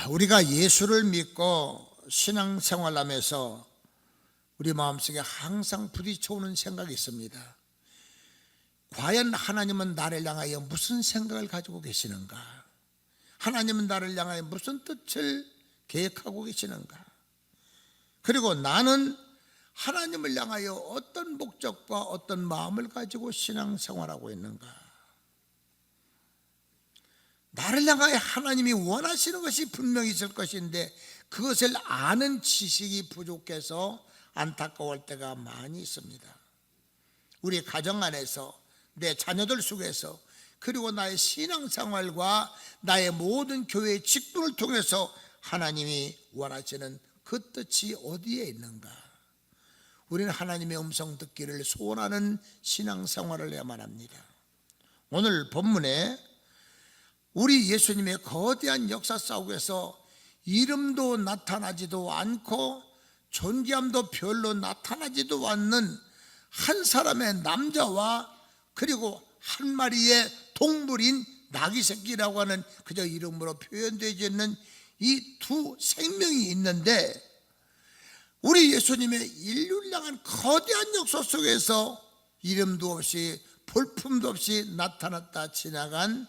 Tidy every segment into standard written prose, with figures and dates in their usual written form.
우리가 예수를 믿고 신앙생활하면서 우리 마음속에 항상 부딪혀오는 생각이 있습니다. 과연 하나님은 나를 향하여 무슨 생각을 가지고 계시는가? 하나님은 나를 향하여 무슨 뜻을 계획하고 계시는가? 그리고 나는 하나님을 향하여 어떤 목적과 어떤 마음을 가지고 신앙생활하고 있는가? 나를 향하여 하나님이 원하시는 것이 분명히 있을 것인데 그것을 아는 지식이 부족해서 안타까울 때가 많이 있습니다. 우리 가정 안에서, 내 자녀들 속에서, 그리고 나의 신앙생활과 나의 모든 교회의 직분을 통해서 하나님이 원하시는 그 뜻이 어디에 있는가? 우리는 하나님의 음성 듣기를 소원하는 신앙생활을 해야만 합니다. 오늘 본문에 우리 예수님의 거대한 역사 속에서 이름도 나타나지도 않고 존귀함도 별로 나타나지도 않는 한 사람의 남자와 그리고 한 마리의 동물인 나귀 새끼라고 하는 그저 이름으로 표현되지 않는 이 두 생명이 있는데, 우리 예수님의 인류를 향한 거대한 역사 속에서 이름도 없이 볼품도 없이 나타났다 지나간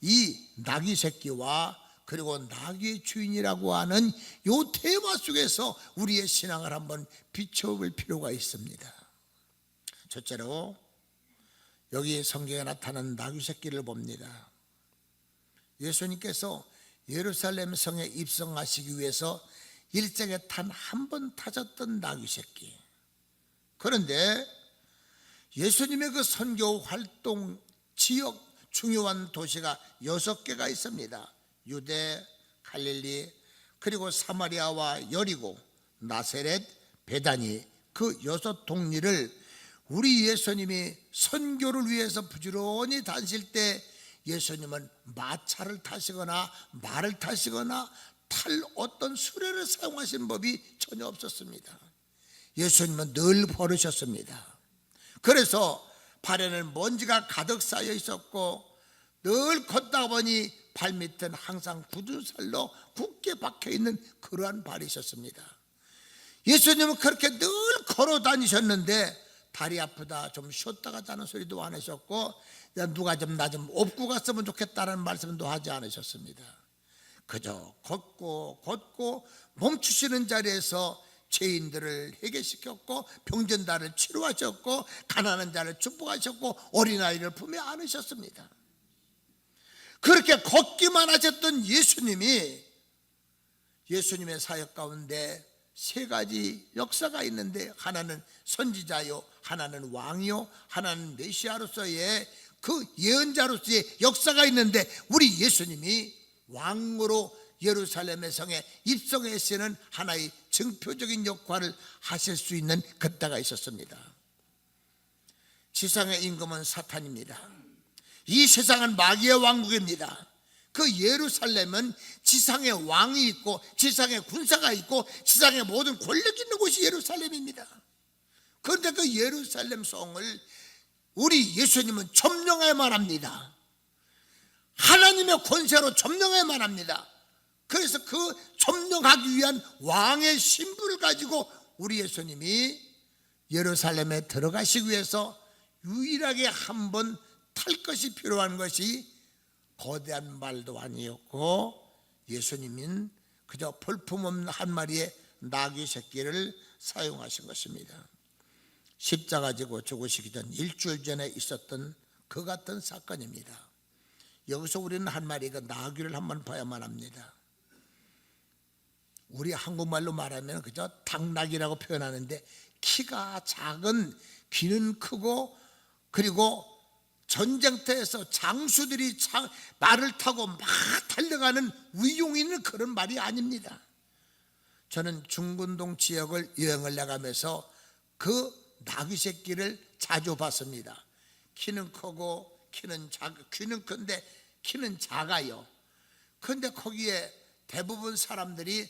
이 나귀 새끼와 그리고 나귀의 주인이라고 하는 이 테마 속에서 우리의 신앙을 한번 비춰볼 필요가 있습니다. 첫째로 여기 성경에 나타난 나귀 새끼를 봅니다. 예수님께서 예루살렘 성에 입성하시기 위해서 일정에 단 한 번 타셨던 나귀 새끼. 그런데 예수님의 그 선교 활동 지역 중요한 도시가 6개가 있습니다. 유대, 갈릴리, 그리고 사마리아와 여리고, 나세렛, 베다니, 그 6동리를 우리 예수님이 선교를 위해서 부지런히 다니실 때 예수님은 마차를 타시거나 말을 타시거나 탈 어떤 수레를 사용하시는 법이 전혀 없었습니다. 예수님은 늘 걸으셨습니다. 그래서 발에는 먼지가 가득 쌓여 있었고 늘 걷다 보니 발밑은 항상 굳은 살로 굳게 박혀있는 그러한 발이셨습니다. 예수님은 그렇게 늘 걸어 다니셨는데 다리 아프다 좀 쉬었다 가자는 소리도 안 하셨고 누가 좀 나 좀 업고 갔으면 좋겠다는 말씀도 하지 않으셨습니다. 그저 걷고 멈추시는 자리에서 죄인들을 해결시켰고 병든 자를 치료하셨고 가난한 자를 축복하셨고 어린아이를 품에 안으셨습니다. 그렇게 걷기만 하셨던 예수님이 예수님의 사역 가운데 3가지 역사가 있는데 하나는 선지자요, 하나는 왕이요, 하나는 메시아로서의 그 예언자로서의 역사가 있는데 우리 예수님이 왕으로 예루살렘의 성에 입성하시는 하나의 증표적인 역할을 하실 수 있는 그때가 있었습니다. 지상의 임금은 사탄입니다. 이 세상은 마귀의 왕국입니다. 그 예루살렘은 지상의 왕이 있고 지상의 군사가 있고 지상의 모든 권력이 있는 곳이 예루살렘입니다. 그런데 그 예루살렘 성을 우리 예수님은 점령해야만 합니다. 하나님의 권세로 점령해야만 합니다. 그래서 그 점령하기 위한 왕의 신분을 가지고 우리 예수님이 예루살렘에 들어가시기 위해서 유일하게 한 번 탈 것이 필요한 것이 거대한 말도 아니었고 예수님은 그저 볼품없는 한 마리의 나귀 새끼를 사용하신 것입니다. 십자가 지고 죽으시기 전 일주일 전에 있었던 그 같은 사건입니다. 여기서 우리는 한 마리의 나귀를 한번 봐야만 합니다. 우리 한국말로 말하면 그저 당나귀라고 표현하는데 키가 작은, 귀는 크고 그리고 전쟁터에서 장수들이 말을 타고 막 달려가는 위용이 있는 그런 말이 아닙니다. 저는 중군동 지역을 여행을 나가면서 그 나귀 새끼를 자주 봤습니다. 키는 크고 귀는 큰데 키는 작아요. 그런데 거기에 대부분 사람들이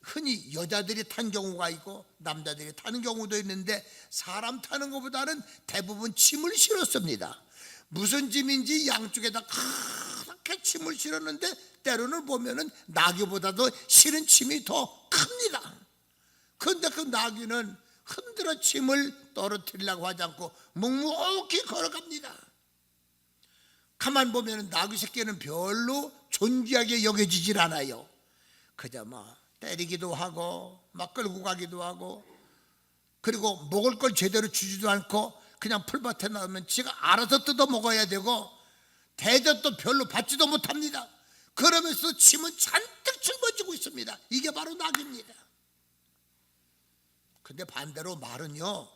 흔히 여자들이 탄 경우가 있고 남자들이 타는 경우도 있는데 사람 타는 것보다는 대부분 짐을 실었습니다. 무슨 짐인지 양쪽에다 그렇게 침을 실었는데 때로는 보면은 나귀보다도 실은 침이 더 큽니다. 그런데 그 나귀는 흔들어 침을 떨어뜨리려고 하지 않고 묵묵히 걸어갑니다. 가만 보면 나귀 새끼는 별로 존귀하게 여겨지질 않아요. 그저 때리기도 하고 막 끌고 가기도 하고, 그리고 먹을 걸 제대로 주지도 않고 그냥 풀밭에 나오면 지가 알아서 뜯어 먹어야 되고, 대접도 별로 받지도 못합니다. 그러면서 침은 잔뜩 짊어지고 있습니다. 이게 바로 나귀입니다. 근데 반대로 말은요,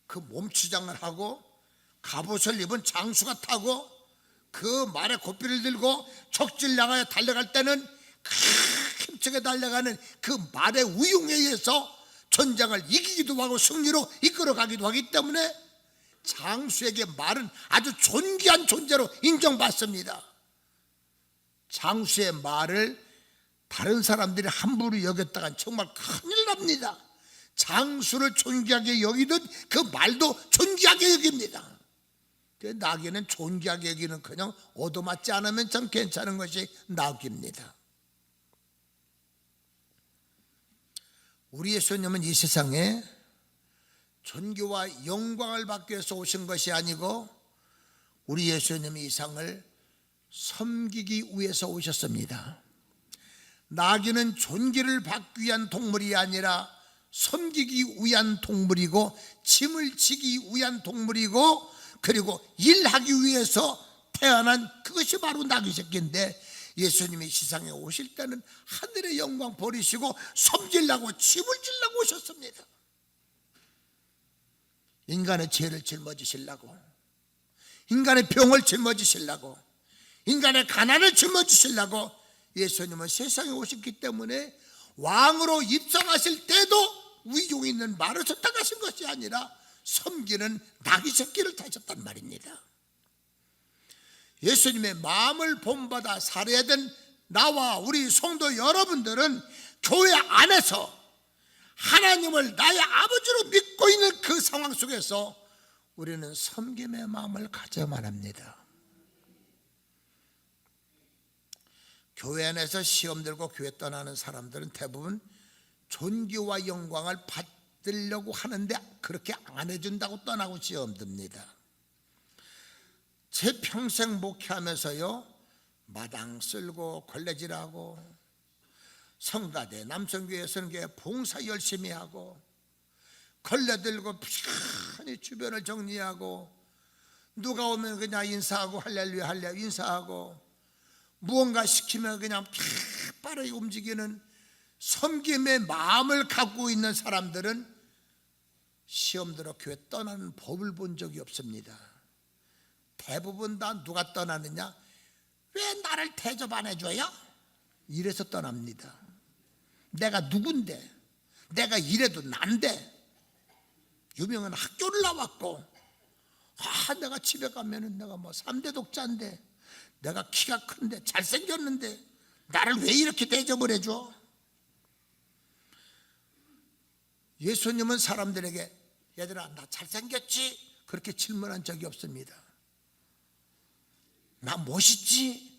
그 몸치장을 하고 갑옷을 입은 장수가 타고 그 말에 고삐를 들고 척질 향하여 달려갈 때는 힘차게 달려가는 그 말의 우용에 의해서 전장을 이기기도 하고 승리로 이끌어가기도 하기 때문에 장수에게 말은 아주 존귀한 존재로 인정받습니다. 장수의 말을 다른 사람들이 함부로 여겼다간 정말 큰일 납니다. 장수를 존귀하게 여기듯 그 말도 존귀하게 여깁니다. 나귀는 존귀하게 여기는 그냥 얻어맞지 않으면 참 괜찮은 것이 나귀입니다. 우리 예수님은 이 세상에 존귀와 영광을 받기 위해서 오신 것이 아니고 우리 예수님이 이 상을 섬기기 위해서 오셨습니다. 나귀는 존귀를 받기 위한 동물이 아니라 섬기기 위한 동물이고, 짐을 지기 위한 동물이고, 그리고 일하기 위해서 태어난 그것이 바로 나귀 새끼인데, 예수님이 세상에 오실 때는 하늘의 영광 버리시고 섬기려고 짐을 지려고 오셨습니다. 인간의 죄를 짊어지시려고, 인간의 병을 짊어지시려고, 인간의 가난을 짊어지시려고 예수님은 세상에 오셨기 때문에 왕으로 입성하실 때도 위용 있는 말을 선택하신 것이 아니라 섬기는 나귀 새끼를 타셨단 말입니다. 예수님의 마음을 본받아 살아야 된 나와 우리 성도 여러분들은 교회 안에서 하나님을 나의 아버지로 믿고 있는 그 상황 속에서 우리는 섬김의 마음을 가져야만 합니다. 교회 안에서 시험 들고 교회 떠나는 사람들은 대부분 존귀와 영광을 받으려고 하는데 그렇게 안 해준다고 떠나고 시험 듭니다. 제 평생 목회하면서요, 마당 쓸고 걸레질하고 성가대 남성교회 선교회 봉사 열심히 하고 걸레 들고 편히 주변을 정리하고, 누가 오면 그냥 인사하고 할렐루야 할렐루야 인사하고, 무언가 시키면 그냥 빠르게 움직이는 섬김의 마음을 갖고 있는 사람들은 시험 들어 교회 떠나는 법을 본 적이 없습니다. 대부분 다 누가 떠나느냐? 왜 나를 대접 안 해줘요? 이래서 떠납니다. 내가 누군데? 내가 이래도 난데? 유명한 학교를 나왔고, 내가 집에 가면은 내가 3대 독자인데, 내가 키가 큰데 잘생겼는데 나를 왜 이렇게 대접을 해줘? 예수님은 사람들에게 얘들아 나 잘생겼지? 그렇게 질문한 적이 없습니다. 나 멋있지?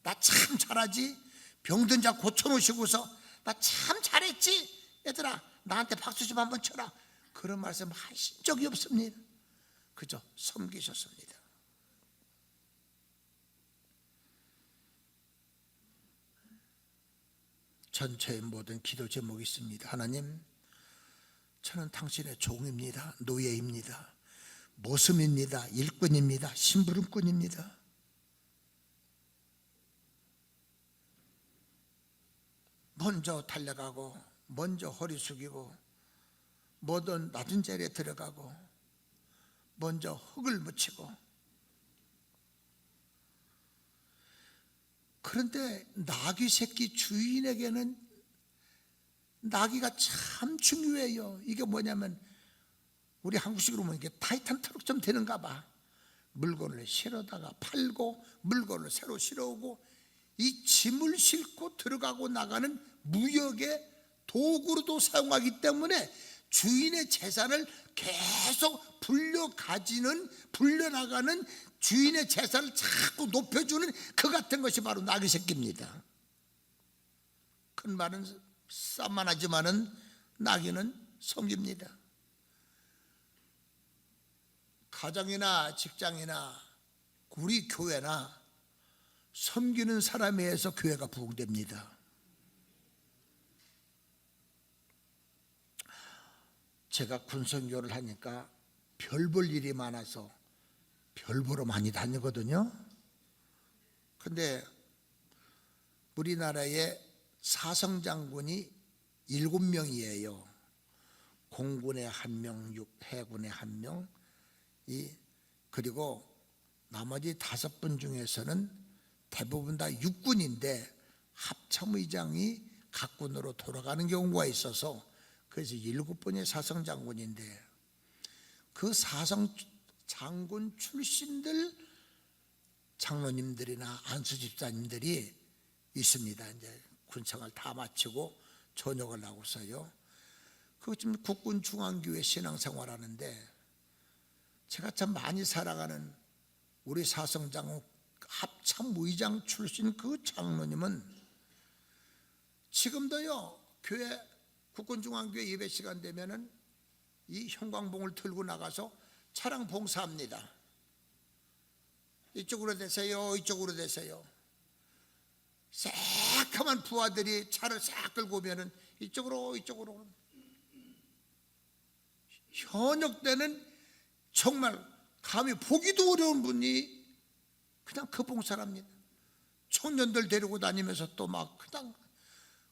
나 참 잘하지? 병든 자 고쳐놓으시고서 나 참 잘했지? 얘들아 나한테 박수 좀 한번 쳐라. 그런 말씀 하신 적이 없습니다. 그저 섬기셨습니다. 전체의 모든 기도 제목이 있습니다. 하나님, 저는 당신의 종입니다. 노예입니다. 모습입니다. 일꾼입니다. 심부름꾼입니다. 먼저 달려가고, 먼저 허리 숙이고, 뭐든 낮은 자리에 들어가고, 먼저 흙을 묻히고. 그런데 나귀 새끼 주인에게는 나귀가 참 중요해요. 이게 뭐냐면 우리 한국식으로 보면 이게 타이탄 트럭 좀 되는가 봐. 물건을 실어다가 팔고 물건을 새로 실어오고, 이 짐을 싣고 들어가고 나가는 무역의 도구로도 사용하기 때문에 주인의 재산을 계속 불려나가는 주인의 재산을 자꾸 높여주는 그 같은 것이 바로 나귀 새끼입니다. 큰 말은 산만하지만은 나귀는 섬깁니다. 가정이나 직장이나 우리 교회나 섬기는 사람에 의해서 교회가 부흥됩니다. 제가 군선교를 하니까 별 볼 일이 많아서 별 보러 많이 다니거든요. 근데 우리나라에 사성장군이 7명이에요. 공군에 1명, 해군에 1명, 그리고 나머지 5분 중에서는 대부분 다 육군인데 합참의장이 각 군으로 돌아가는 경우가 있어서 그래서 7분의 사성장군인데 그 사성장군 출신들 장로님들이나 안수집사님들이 있습니다. 이제 군청을 다 마치고 전역을 하고서요. 그 지금 국군중앙교회 신앙생활하는데 제가 참 많이 살아가는 우리 사성장군 합참의장 출신 그 장로님은 지금도요 교회 국군중앙교회 예배 시간 되면은 이 형광봉을 들고 나가서 차량 봉사합니다. 이쪽으로 대세요, 이쪽으로 대세요. 새카만 부하들이 차를 싹 끌고 오면은 이쪽으로. 현역 때는 정말 감히 보기도 어려운 분이 그냥 그 봉사를 합니다. 청년들 데리고 다니면서 또 막 그냥,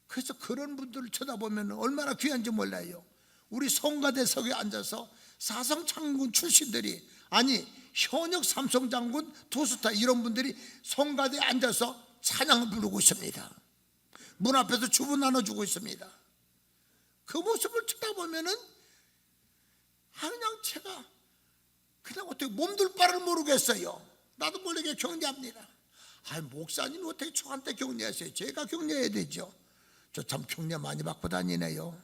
그래서 그런 분들을 쳐다보면 얼마나 귀한지 몰라요. 우리 성가대석에 앉아서 사성장군 출신들이, 아니 현역 삼성장군, 두스타 이런 분들이 성가대에 앉아서 찬양을 부르고 있습니다. 문 앞에서 주부 나눠주고 있습니다. 그 모습을 쳐다보면은 그냥 제가 그냥 어떻게 몸둘 바를 모르겠어요. 나도 모르게 격려합니다. 목사님 어떻게 저한테 격려하세요? 제가 격려해야 되죠. 저 참 격려 많이 받고 다니네요.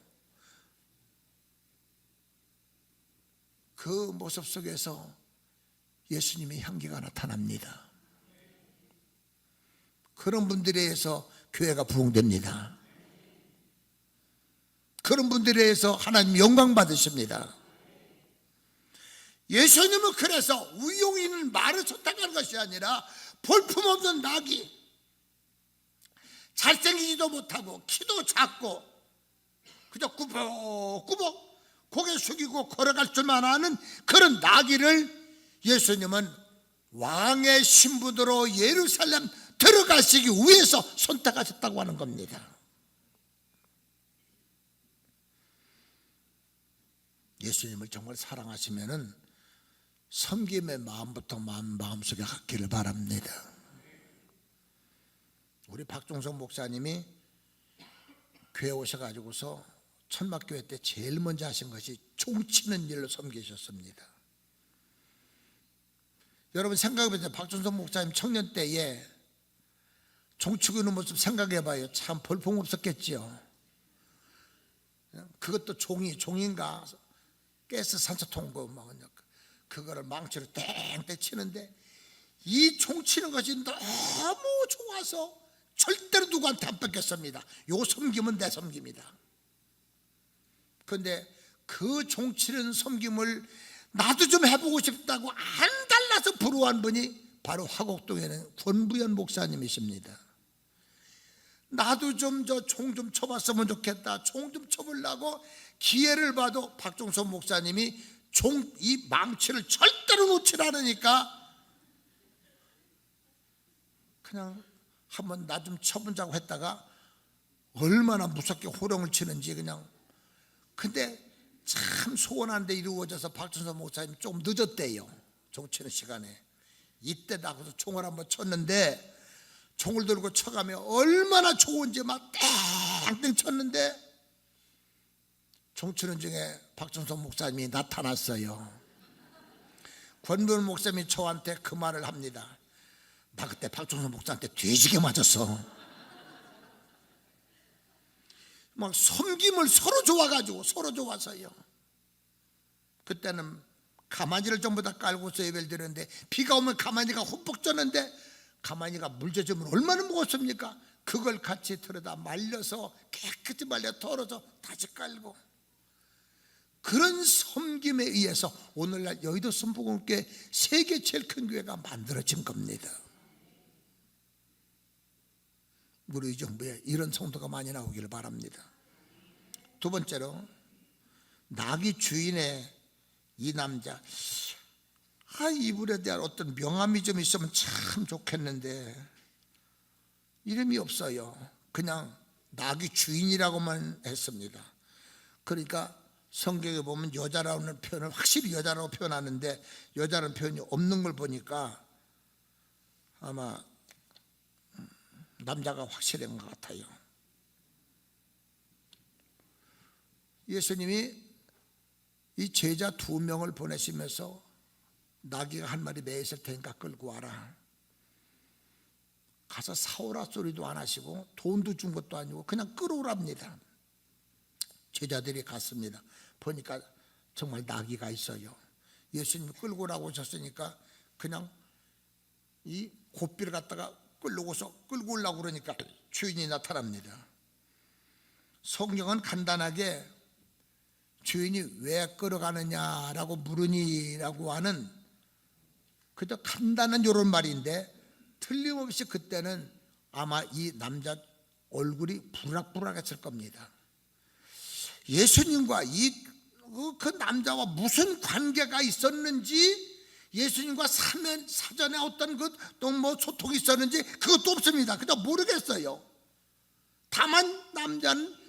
그 모습 속에서 예수님의 향기가 나타납니다. 그런 분들에 의해서 교회가 부흥됩니다. 그런 분들에 의해서 하나님 영광 받으십니다. 예수님은 그래서 우용이 있는 말을 선택하는 것이 아니라 볼품없는 나귀, 잘생기지도 못하고 키도 작고 그저 꾸벅꾸벅 고개 숙이고 걸어갈 줄만 아는 그런 나귀를 예수님은 왕의 신분으로 예루살렘 들어가시기 위해서 선택하셨다고 하는 겁니다. 예수님을 정말 사랑하시면은 섬김의 마음부터 마음속에 갖기를 바랍니다. 우리 박종석 목사님이 교회 오셔가지고서 천막교회 때 제일 먼저 하신 것이 종치는 일로 섬기셨습니다. 여러분 생각해보세요. 박종석 목사님 청년 때에 종치고 있는 모습 생각해봐요. 참 볼품없었겠지요. 그것도 종인가 가스 산소통 그거를 망치로 땡땡 치는데 이 종치는 것이 너무 좋아서 절대로 누구한테 안 뺏겼습니다. 요 섬김은 내 섬김이다. 그런데 그 종치는 섬김을 나도 좀 해보고 싶다고 안 달라서 부러워한 분이 바로 화곡동에는 권부연 목사님이십니다. 나도 좀 저 총 좀 쳐봤으면 좋겠다. 총 좀 쳐보려고 기회를 봐도 박종석 목사님이 이 망치를 절대로 놓지 않으니까 그냥 한번 나 좀 쳐보자고 했다가 얼마나 무섭게 호령을 치는지 그냥. 근데 참 소원한데 이루어져서 박종석 목사님이 조금 늦었대요. 종 치는 시간에. 이때 나가서 총을 한번 쳤는데 총을 들고 쳐가면 얼마나 좋은지 막 땡땡 쳤는데 종 치는 중에 박종석 목사님이 나타났어요. 권부연 목사님이 저한테 그 말을 합니다. 나 그때 박종석 목사한테 뒤지게 맞았어. 막 섬김을 서로 좋아가지고 서로 좋아서요. 그때는 가마니를 전부 다 깔고서 예배를 드렸는데 비가 오면 가마니가 흠뻑 젖는데 가마니가 물 젖으면 얼마나 무겁습니까? 그걸 같이 들여다 말려서 깨끗이 말려 덜어서 다시 깔고, 그런 섬김에 의해서 오늘날 여의도 순복음교회 세계 제일 큰 교회가 만들어진 겁니다. 우리 정부에 이런 성도가 많이 나오기를 바랍니다. 두 번째로, 나귀 주인의 이 남자, 이분에 대한 어떤 명함이 좀 있으면 참 좋겠는데 이름이 없어요. 그냥 나귀 주인이라고만 했습니다. 그러니까 성경에 보면 여자라는 표현을 확실히 여자라고 표현하는데 여자라는 표현이 없는 걸 보니까 아마 남자가 확실한 것 같아요. 예수님이 이 제자 2명을 보내시면서 나귀가 한 마리 매 있을 테니까 끌고 와라. 가서 사오라 소리도 안 하시고 돈도 준 것도 아니고 그냥 끌어오랍니다. 제자들이 갔습니다. 보니까 정말 나귀가 있어요. 예수님이 끌고 오라고 하셨으니까 그냥 이 고삐를 갖다가 끌고 오려고 그러니까 주인이 나타납니다. 성경은 간단하게 주인이 왜 끌어가느냐라고 물으니라고 하는 그저 간단한 이런 말인데 틀림없이 그때는 아마 이 남자 얼굴이 부락부락했을 겁니다. 예수님과 그 남자와 무슨 관계가 있었는지, 예수님과 사전에 어떤 소통이 있었는지 그것도 없습니다. 그냥 모르겠어요. 다만 남자는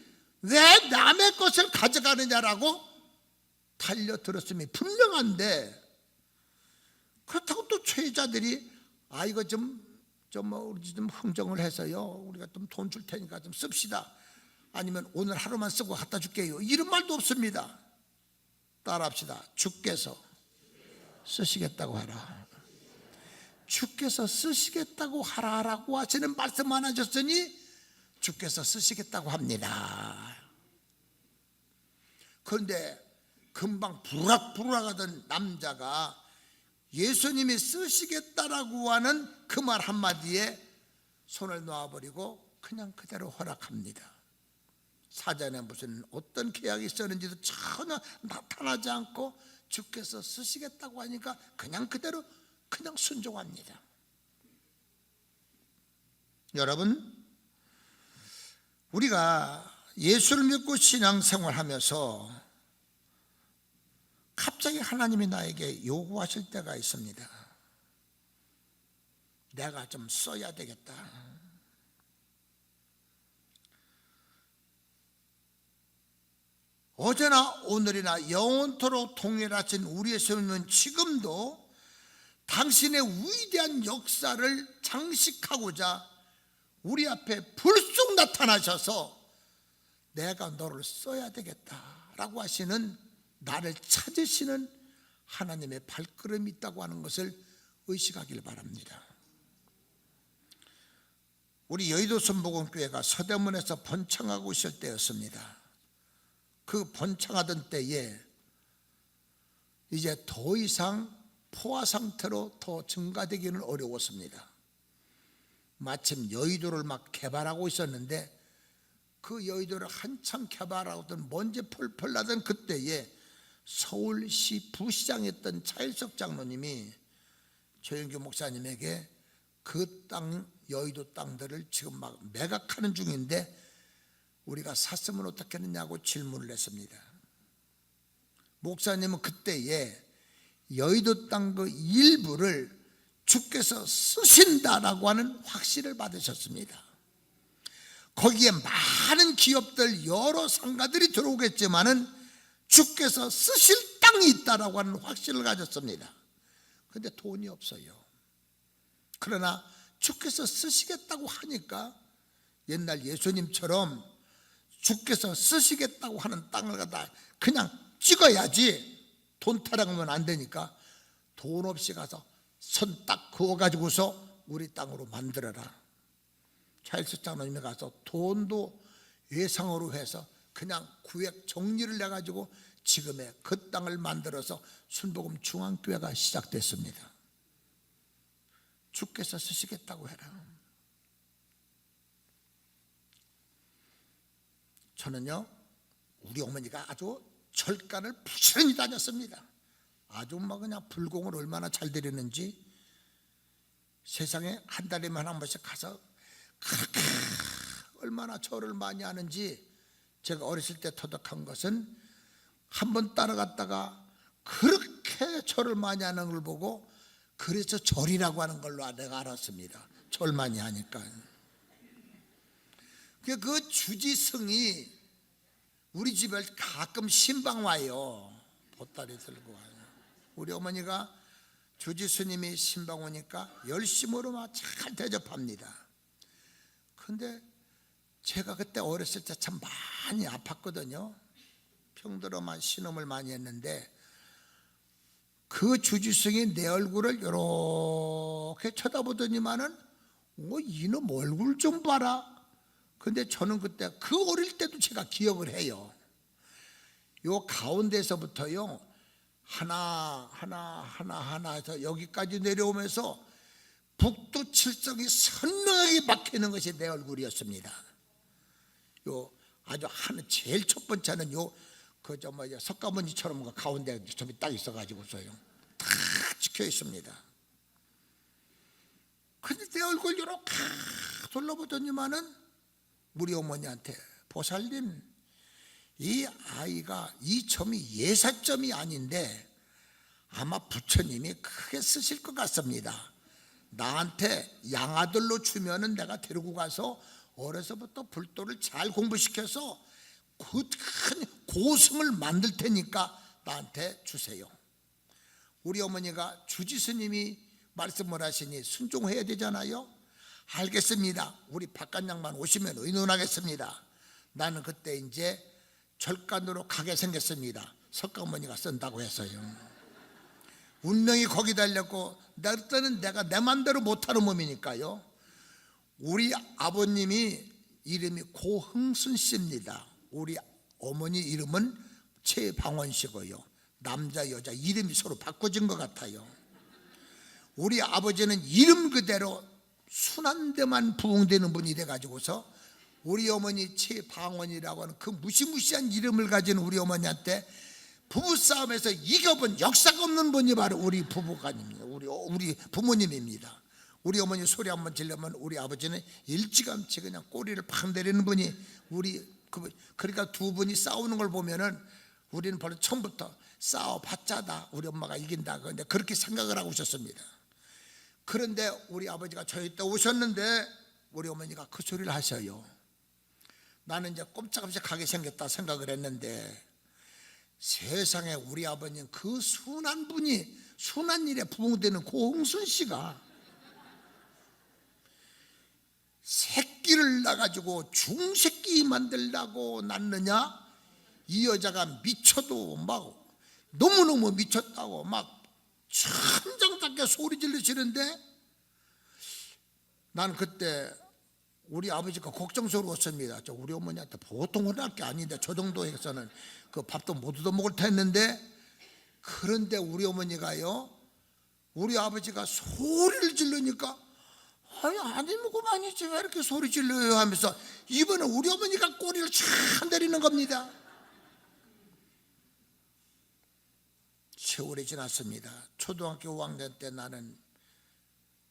왜 남의 것을 가져가느냐라고 달려들었음이 분명한데, 그렇다고 또 제자들이 이거 우리 좀 흥정을 해서요, 우리가 좀 돈 줄 테니까 좀 씁시다, 아니면 오늘 하루만 쓰고 갖다 줄게요, 이런 말도 없습니다. 따라합시다. 주께서 쓰시겠다고 하라. 주께서 쓰시겠다고 하라라고 하시는 말씀 안 하셨으니 주께서 쓰시겠다고 합니다. 그런데 금방 부락부락하던 남자가 예수님이 쓰시겠다라고 하는 그 말 한마디에 손을 놓아버리고 그냥 그대로 허락합니다. 사전에 무슨 어떤 계약이 있었는지도 전혀 나타나지 않고 주께서 쓰시겠다고 하니까 그냥 그대로 그냥 순종합니다. 여러분, 우리가 예수를 믿고 신앙생활하면서 갑자기 하나님이 나에게 요구하실 때가 있습니다. 내가 좀 써야 되겠다. 어제나 오늘이나 영원토록 동일하신 우리 예수님은 지금도 당신의 위대한 역사를 장식하고자 우리 앞에 불쑥 나타나셔서 내가 너를 써야 되겠다라고 하시는, 나를 찾으시는 하나님의 발걸음이 있다고 하는 것을 의식하길 바랍니다. 우리 여의도 순복음교회가 서대문에서 번창하고 있을 때였습니다. 그 번창하던 때에 이제 더 이상 포화 상태로 더 증가되기는 어려웠습니다. 마침 여의도를 막 개발하고 있었는데 그 여의도를 한참 개발하던 먼지 펄펄 나던 그때에 서울시 부시장이었던 차일석 장로님이 조영규 목사님에게 그 땅, 여의도 땅들을 지금 막 매각하는 중인데 우리가 샀으면 어떻게 했느냐고 질문을 했습니다. 목사님은 그때에 여의도 땅 그 일부를 주께서 쓰신다라고 하는 확신을 받으셨습니다. 거기에 많은 기업들, 여러 상가들이 들어오겠지만은 주께서 쓰실 땅이 있다라고 하는 확신을 가졌습니다. 그런데 돈이 없어요. 그러나 주께서 쓰시겠다고 하니까 옛날 예수님처럼 주께서 쓰시겠다고 하는 땅을 갖다 그냥 찍어야지, 돈 타령하면 안 되니까 돈 없이 가서 손 딱 그어가지고서 우리 땅으로 만들어라. 차일석 장로님이 가서 돈도 예상으로 해서 그냥 구획 정리를 내가지고 지금의 그 땅을 만들어서 순복음 중앙교회가 시작됐습니다. 주께서 쓰시겠다고 해라. 저는요, 우리 어머니가 아주 절간을 부지런히 다녔습니다. 아주 막 그냥 불공을 얼마나 잘 드리는지, 세상에 한 달에만 한 번씩 가서 그렇게 얼마나 절을 많이 하는지, 제가 어렸을 때 터득한 것은 한 번 따라갔다가 그렇게 절을 많이 하는 걸 보고 그래서 절이라고 하는 걸로 내가 알았습니다. 절 많이 하니까. 그 주지승이 우리 집에 가끔 신방 와요. 보따리 들고 와요. 우리 어머니가 주지스님이 신방 오니까 열심으로 막 잘 대접합니다. 근데 제가 그때 어렸을 때 참 많이 아팠거든요. 병들어만 신음을 많이 했는데, 그 주지승이 내 얼굴을 이렇게 쳐다보더니만은 이놈 얼굴 좀 봐라. 근데 저는 그때 그 어릴 때도 제가 기억을 해요. 요 가운데서부터요 하나 해서 여기까지 내려오면서 북두 칠성이 선명하게 박히는 것이 내 얼굴이었습니다. 요 아주 제일 첫 번째는 석가모니처럼 가운데 점이 딱 있어가지고서요 다 찍혀 있습니다. 근데 내 얼굴 이렇게 둘러보더니만은 우리 어머니한테, 보살님, 이 아이가 이 점이 예사점이 아닌데 아마 부처님이 크게 쓰실 것 같습니다. 나한테 양아들로 주면은 내가 데리고 가서 어려서부터 불도를 잘 공부시켜서 그 큰 고승을 만들 테니까 나한테 주세요. 우리 어머니가 주지스님이 말씀을 하시니 순종해야 되잖아요. 알겠습니다. 우리 바깥 양반 오시면 의논하겠습니다. 나는 그때 이제 절간으로 가게 생겼습니다. 석가모니가 쓴다고 해서요. 운명이 거기 달렸고, 그때는 내가 내 맘대로 못하는 몸이니까요. 우리 아버님이 이름이 고흥순 씨입니다. 우리 어머니 이름은 최방원 씨고요. 남자 여자 이름이 서로 바꿔진 것 같아요. 우리 아버지는 이름 그대로 순한 데만 부흥되는 분이 돼가지고서 우리 어머니 최방원이라고 하는 그 무시무시한 이름을 가진 우리 어머니한테 부부싸움에서 이겨본 역사가 없는 분이 바로 우리 부부간입니다. 우리 부모님입니다. 우리 어머니 소리 한번 지르면 우리 아버지는 일찌감치 그냥 꼬리를 팍 내리는 분이 그러니까 두 분이 싸우는 걸 보면은 우리는 벌써 처음부터 싸워봤자다, 우리 엄마가 이긴다, 그런데 그렇게 생각을 하고 오셨습니다. 그런데 우리 아버지가 저희 때 오셨는데 우리 어머니가 그 소리를 하셔요. 나는 이제 꼼짝없이 가게 생겼다 생각을 했는데, 세상에 우리 아버님 그 순한 분이, 순한 일에 부흥되는 고흥순 씨가 새끼를 낳아가지고 중새끼 만들라고 낳느냐? 이 여자가 미쳐도 막 너무너무 미쳤다고 막 천장답게 소리 지르시는데, 난 그때 우리 아버지가 걱정스러웠습니다. 우리 어머니한테 보통 혼날 게 아닌데 저 정도에서는 그 밥도 못 얻어먹을 텐데. 그런데 우리 어머니가요, 우리 아버지가 소리를 지르니까 아니 뭐고만이지 왜 이렇게 소리 질러요 하면서 이번에 우리 어머니가 꼬리를 참 내리는 겁니다. 세월이 지났습니다. 초등학교 5학년 때 나는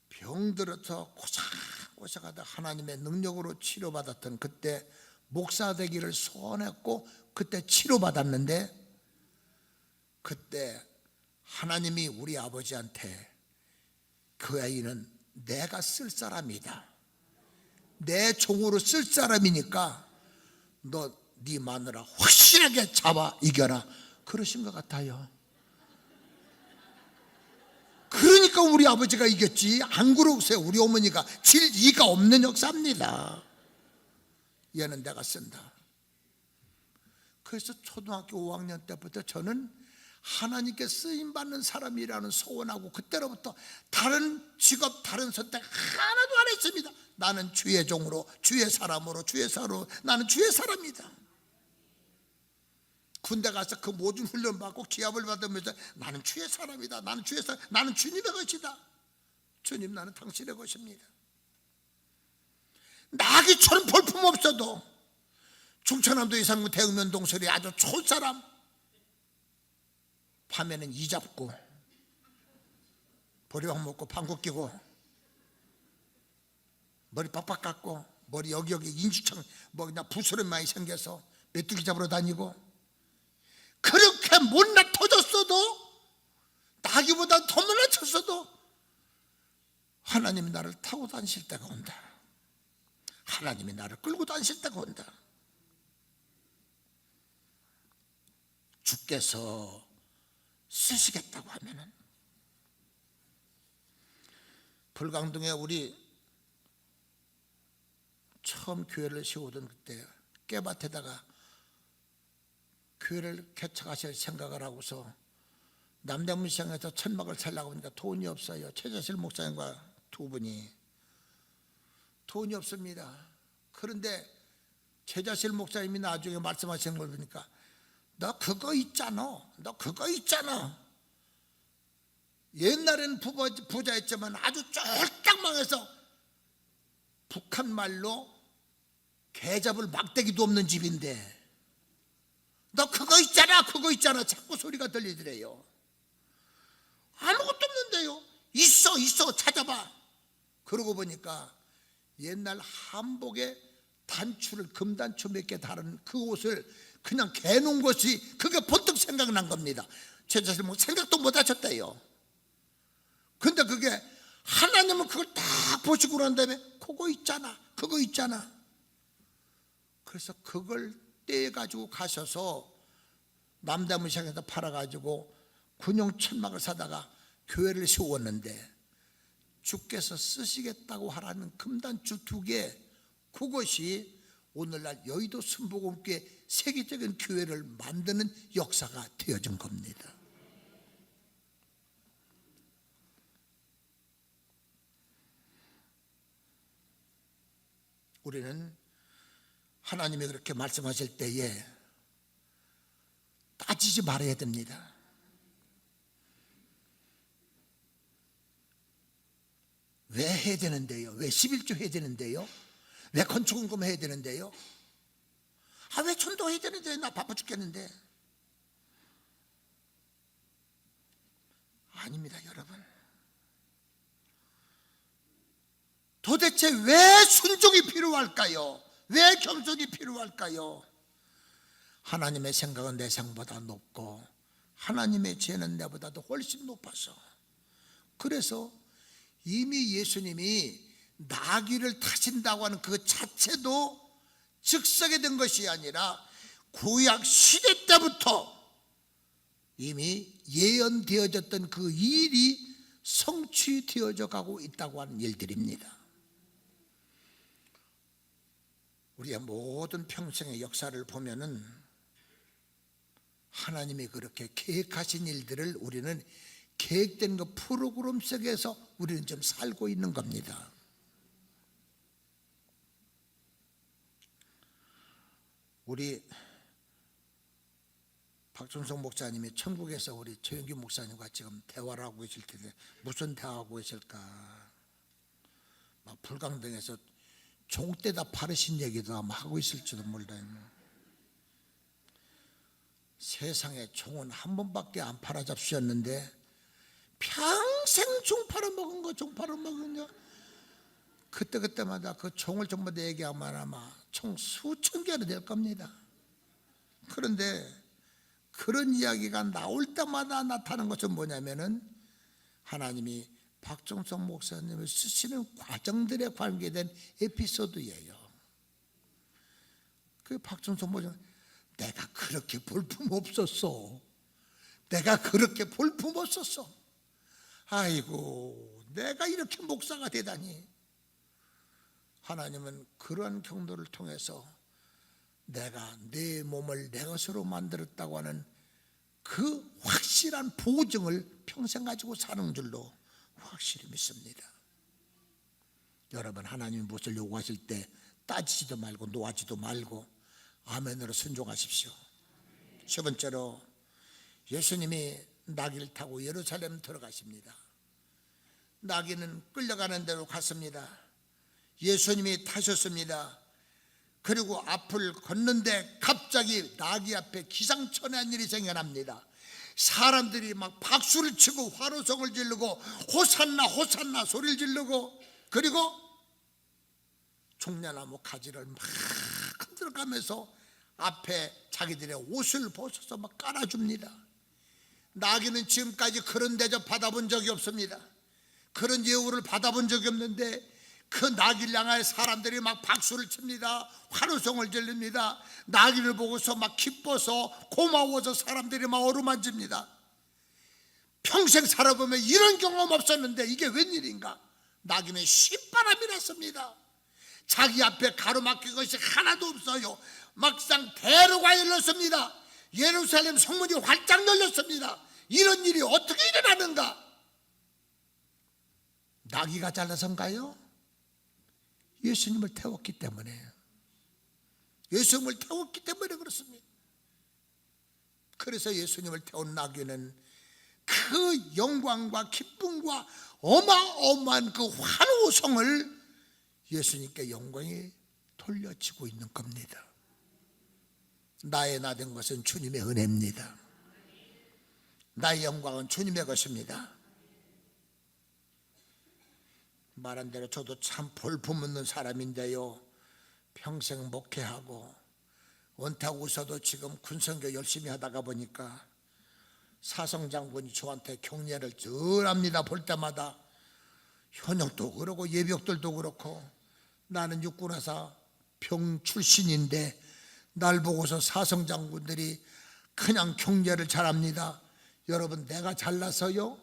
병들어서 고생하다 하나님의 능력으로 치료받았던, 그때 목사 되기를 소원했고 그때 치료받았는데, 그때 하나님이 우리 아버지한테 그 아이는 내가 쓸 사람이다, 내 종으로 쓸 사람이니까 네 마누라 확실하게 잡아 이겨라, 그러신 것 같아요. 그러니까 우리 아버지가 이겼지, 안 그러세요. 우리 어머니가 질이가 없는 역사입니다. 얘는 내가 쓴다. 그래서 초등학교 5학년 때부터 저는 하나님께 쓰임받는 사람이라는 소원하고 그때로부터 다른 직업, 다른 선택 하나도 안 했습니다. 나는 주의 종으로, 주의 사람으로, 주의 사로, 나는 주의 사람이다. 군대 가서 그 모든 훈련 받고 기합을 받으면서 나는 주의 사람이다. 나는 주의 사람, 나는 주님의 것이다. 주님, 나는 당신의 것입니다. 나귀처럼 볼품 없어도 충청남도 이상구 대흥면 동설이 아주 좋은 사람, 밤에는 이 잡고 보리밥 먹고 방귀 끼고 머리 빡빡 깎고 머리 여기 인중창 뭐 그냥 부스럼 많이 생겨서 메뚜기 잡으러 다니고, 그렇게 못나 터졌어도, 나귀보다 더 못나 쳤어도 하나님이 나를 타고 다니실 때가 온다. 하나님이 나를 끌고 다니실 때가 온다. 주께서 쓰시겠다고 하면은, 불광동에 우리 처음 교회를 세우던 그때 깨밭에다가 교회를 개척하실 생각을 하고서 남대문 시장에서 천막을 살려고 하니까 돈이 없어요. 최재실 목사님과 두 분이 돈이 없습니다. 그런데 최재실 목사님이 나중에 말씀하시는 걸 보니까 너 그거 있잖아. 옛날에는 부자였지만 아주 쫄딱 망해서 북한 말로 개잡을 막대기도 없는 집인데 너 그거 있잖아 자꾸 소리가 들리더래요. 아무것도 없는데요. 있어 찾아봐. 그러고 보니까 옛날 한복에 단추를 금단추 몇 개 다른 그 옷을 그냥 개놓은 것이 그게 번뜩 생각난 겁니다. 최재실 뭐 생각도 못 하셨대요. 근데 그게 하나님은 그걸 딱 보시고 난 다음에 그거 있잖아. 그래서 그걸 떼가지고 가셔서 남대문 시장에서 팔아가지고 군용 천막을 사다가 교회를 세웠는데, 주께서 쓰시겠다고 하라는 금단추 2개, 그것이 오늘날 여의도 순복음교회 세계적인 교회를 만드는 역사가 되어진 겁니다. 우리는 하나님이 그렇게 말씀하실 때에 따지지 말아야 됩니다. 왜 해야 되는데요? 왜 11조 해야 되는데요? 왜 건축원금 해야 되는데요? 왜 천도해야 되는데? 나 바빠 죽겠는데. 아닙니다, 여러분. 도대체 왜 순종이 필요할까요? 왜 겸손이 필요할까요? 하나님의 생각은 내 생각보다 높고 하나님의 죄는 내보다도 훨씬 높아서, 그래서 이미 예수님이 나귀를 타신다고 하는 그 자체도 즉석에 된 것이 아니라 구약 시대 때부터 이미 예언되어졌던 그 일이 성취되어져 가고 있다고 하는 일들입니다. 우리의 모든 평생의 역사를 보면은 하나님이 그렇게 계획하신 일들을 우리는 계획된 그 프로그램 속에서 우리는 좀 살고 있는 겁니다. 우리 박준성 목사님이 천국에서 우리 최영규 목사님과 지금 대화를 하고 계실 텐데 무슨 대화하고 계실까? 막 불광동에서 종떼다 파르신 얘기도 아마 하고 있을지도 몰라요. 세상에 종은 한 번밖에 안 팔아잡수셨는데 평생 종 팔아먹은 거 그때마다 그 종을 전부 다 얘기하면 아마 총 수천 개는 될 겁니다. 그런데 그런 이야기가 나올 때마다 나타나는 것은 뭐냐면은 하나님이 박종성 목사님을 쓰시는 과정들에 관계된 에피소드예요. 그 박종성 목사님, 내가 그렇게 볼품 없었어. 아이고, 내가 이렇게 목사가 되다니. 하나님은 그러한 경도를 통해서 내가 내 몸을 내 것으로 만들었다고 하는 그 확신, 확실한 보증을 평생 가지고 사는 줄로 확실히 믿습니다. 여러분, 하나님이 무엇을 요구하실 때 따지지도 말고 노하지도 말고 아멘으로 순종하십시오. 세 번째로, 예수님이 나귀를 타고 예루살렘 들어가십니다. 나귀는 끌려가는 대로 갔습니다. 예수님이 타셨습니다. 그리고 앞을 걷는데 갑자기 나귀 앞에 기상천외한 일이 생겨납니다. 사람들이 막 박수를 치고 환호성을 지르고 호산나 호산나 소리를 지르고, 그리고 종려나무 가지를 막 흔들어가면서 앞에 자기들의 옷을 벗어서 막 깔아줍니다. 나귀는 지금까지 그런 대접 받아본 적이 없습니다. 그런 예우를 받아본 적이 없는데 그 나귀를 향하여 사람들이 막 박수를 칩니다. 환호성을 질릅니다. 나귀를 보고서 막 기뻐서 고마워서 사람들이 막 어루만집니다. 평생 살아보면 이런 경험 없었는데 이게 웬일인가? 나귀는 신바람이 났습니다. 자기 앞에 가로막힌 것이 하나도 없어요. 막상 대로가 열렸습니다. 예루살렘 성문이 활짝 열렸습니다. 이런 일이 어떻게 일어나는가? 나귀가 잘나서인가요? 예수님을 태웠기 때문에, 예수님을 태웠기 때문에 그렇습니다. 그래서 예수님을 태운 나귀는 그 영광과 기쁨과 어마어마한 그 환호성을 예수님께 영광이 돌려지고 있는 겁니다. 나의 나된 것은 주님의 은혜입니다. 나의 영광은 주님의 것입니다. 말한 대로 저도 참 볼품없는 사람인데요, 평생 목회하고 은퇴하고서도 지금 군선교 열심히 하다가 보니까 사성장군이 저한테 격려를 늘 합니다. 볼 때마다 현역도 그렇고 예비역들도 그렇고, 나는 육군하사 병 출신인데 날 보고서 사성장군들이 그냥 격려를 잘합니다. 여러분, 내가 잘나서요?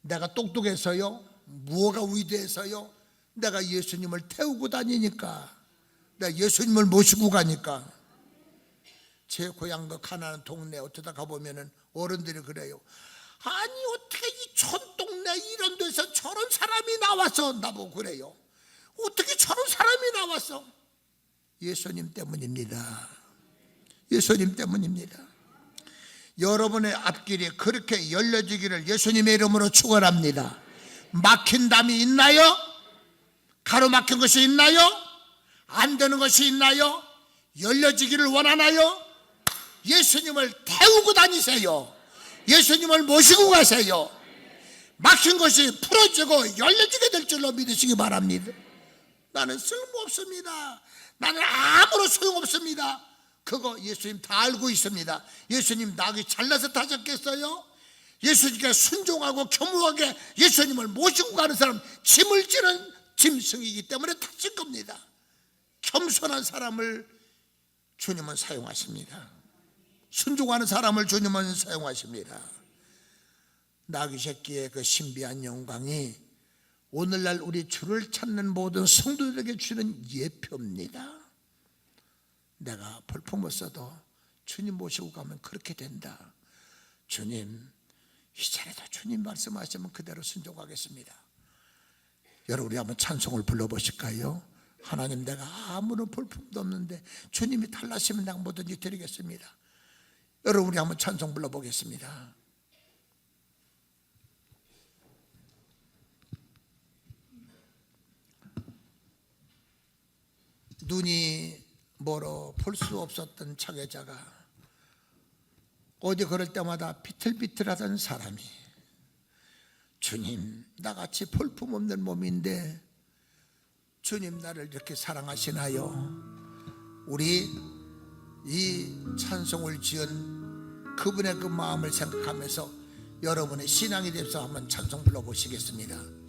내가 똑똑해서요? 무엇가 위대해서요? 내가 예수님을 태우고 다니니까, 내가 예수님을 모시고 가니까. 제 고향 그 가난한 동네 어쩌다 가보면은 어른들이 그래요. 아니, 어떻게 이 촌동네 이런 데서 저런 사람이 나와서, 나보고 그래요. 어떻게 저런 사람이 나왔어? 예수님 때문입니다. 예수님 때문입니다. 여러분의 앞길이 그렇게 열려지기를 예수님의 이름으로 축원합니다. 막힌 담이 있나요? 가로막힌 것이 있나요? 안 되는 것이 있나요? 열려지기를 원하나요? 예수님을 태우고 다니세요. 예수님을 모시고 가세요. 막힌 것이 풀어지고 열려지게 될 줄로 믿으시기 바랍니다. 나는 쓸모없습니다. 나는 아무런 소용없습니다. 그거 예수님 다 알고 있습니다. 예수님 나귀 잘나서 타셨겠어요? 예수님께 순종하고 겸허하게 예수님을 모시고 가는 사람, 짐을 지는 짐승이기 때문에 타신 겁니다. 겸손한 사람을 주님은 사용하십니다. 순종하는 사람을 주님은 사용하십니다. 나귀 새끼의 그 신비한 영광이 오늘날 우리 주를 찾는 모든 성도들에게 주는 예표입니다. 내가 볼품 없어도 주님 모시고 가면 그렇게 된다. 주님, 이전에도 주님 말씀하시면 그대로 순종하겠습니다. 여러분, 우리 한번 찬송을 불러보실까요? 하나님, 내가 아무런 볼품도 없는데 주님이 달라시면 내가 뭐든지 드리겠습니다. 여러분, 우리 한번 찬송 불러보겠습니다. 눈이 멀어 볼 수 없었던 차계자가 어디 걸을 때마다 비틀비틀하던 사람이, 주님, 나같이 볼품없는 몸인데 주님 나를 이렇게 사랑하시나요? 우리 이 찬송을 지은 그분의 그 마음을 생각하면서 여러분의 신앙이 돼서 한번 찬송 불러보시겠습니다.